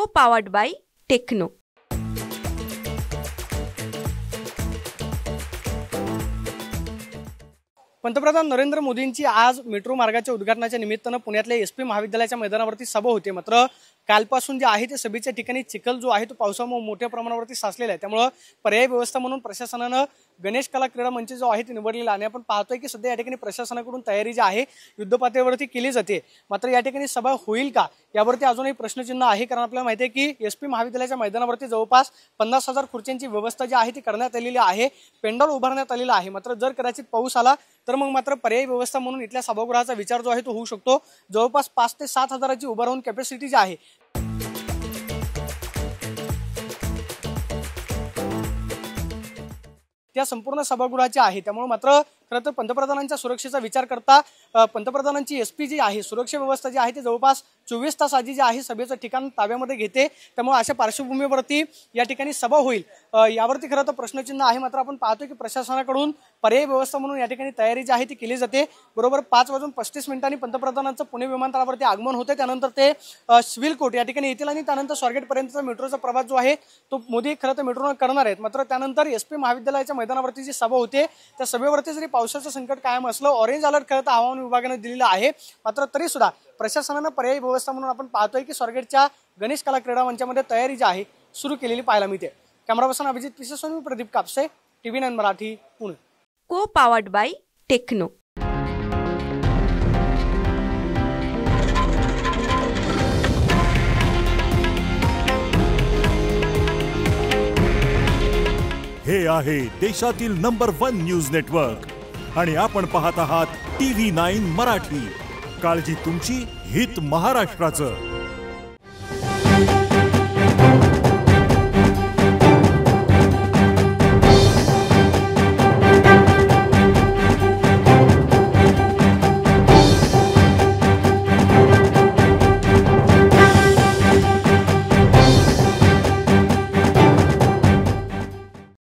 Co-powered by Techno. पंतप्रधान नरेंद्र मोदींची आज मेट्रो मार्गाच्या उद्घाटनाच्या निमित्तानं पुण्यातल्या एसपी महाविद्यालयाच्या मैदानावरती सभा होती। मात्र कालपासून जे आहे ते सभेच्या ठिकाणी चिखल जो आहे तो पावसामुळे मोठ्या प्रमाणावरती साचलेला आहे। त्यामुळे पर्यायी व्यवस्था म्हणून प्रशासनानं गणेश कला क्रीडा मंच जो आहे ते निवडलेला आणि आपण पाहतोय की सध्या या ठिकाणी प्रशासनाकडून तयारी जी आहे युद्धपातळीवरती केली जाते। मात्र या ठिकाणी सभा होईल का यावरती अजूनही प्रश्नचिन्ह आहे, कारण आपल्याला माहिती आहे की एसपी महाविद्यालयाच्या मैदानावरती जवळपास 50,000 खुर्च्यांची व्यवस्था जी आहे ती करण्यात आलेली आहे, पेंडॉल उभारण्यात आलेला आहे। मात्र जर कदाचित पाऊस आला तर मग मात्र पर्यायी व्यवस्था म्हणून इथल्या सभागृहाचा विचार जो आहे तो होऊ शकतो। जवळपास 5 ते 7 हजाराची उभा राहून कॅपॅसिटी जी आहे त्या संपूर्ण सभागृहाची आहे। त्यामुळे मात्र खरं तर पंतप्रधानांच्या सुरक्षेचा विचार करता पंतप्रधानांची एसपी जी आहे सुरक्षा व्यवस्था जी आहे ती जवळपास 24 तास आधी जी आहे सभेचं ठिकाण ताब्यामध्ये घेते। त्यामुळे अशा पार्श्वभूमीवरती या ठिकाणी सभा होईल यावरती खरं तर प्रश्नचिन्ह आहे। मात्र आपण पाहतोय की प्रशासनाकडून पर्यायी व्यवस्था म्हणून या ठिकाणी तयारी जी आहे ती केली जाते। बरोबर 5:35 पंतप्रधानांचं पुणे विमानतळावरती आगमन होते, त्यानंतर ते सिव्हिल कोर्ट या ठिकाणी येतील आणि त्यानंतर स्वारगेट पर्यंतचा मेट्रोचा प्रवास जो आहे तो मोदी खरं तर मेट्रोनं करणार आहेत। मात्र त्यानंतर एसपी महाविद्यालयाच्या मैदानावरती जी सभा होते त्या सभेवरती जरी पावसाचं संकट कायम असलं, ऑरेंज अलर्ट खरं तर हवामान विभागाने दिलेला आहे, मात्र तरी सुद्धा प्रशासनानं पर्यायी व्यवस्था म्हणून आपण पाहतोय की स्वारगेटच्या गणेश कला क्रीडा मंचामध्ये तयारी जी आहे सुरू केलेली पाहायला मिळते। Camera person Abhijit Pisesoni, Pradeep Kapse, TV9 Marathi, Pune. Co-powered by Techno. हे आहे देशातील नंबर 1 न्यूज नेटवर्क आणि आपण पाहत आहात TV9 मराठी। काळजी तुमची, हित महाराष्ट्राचं।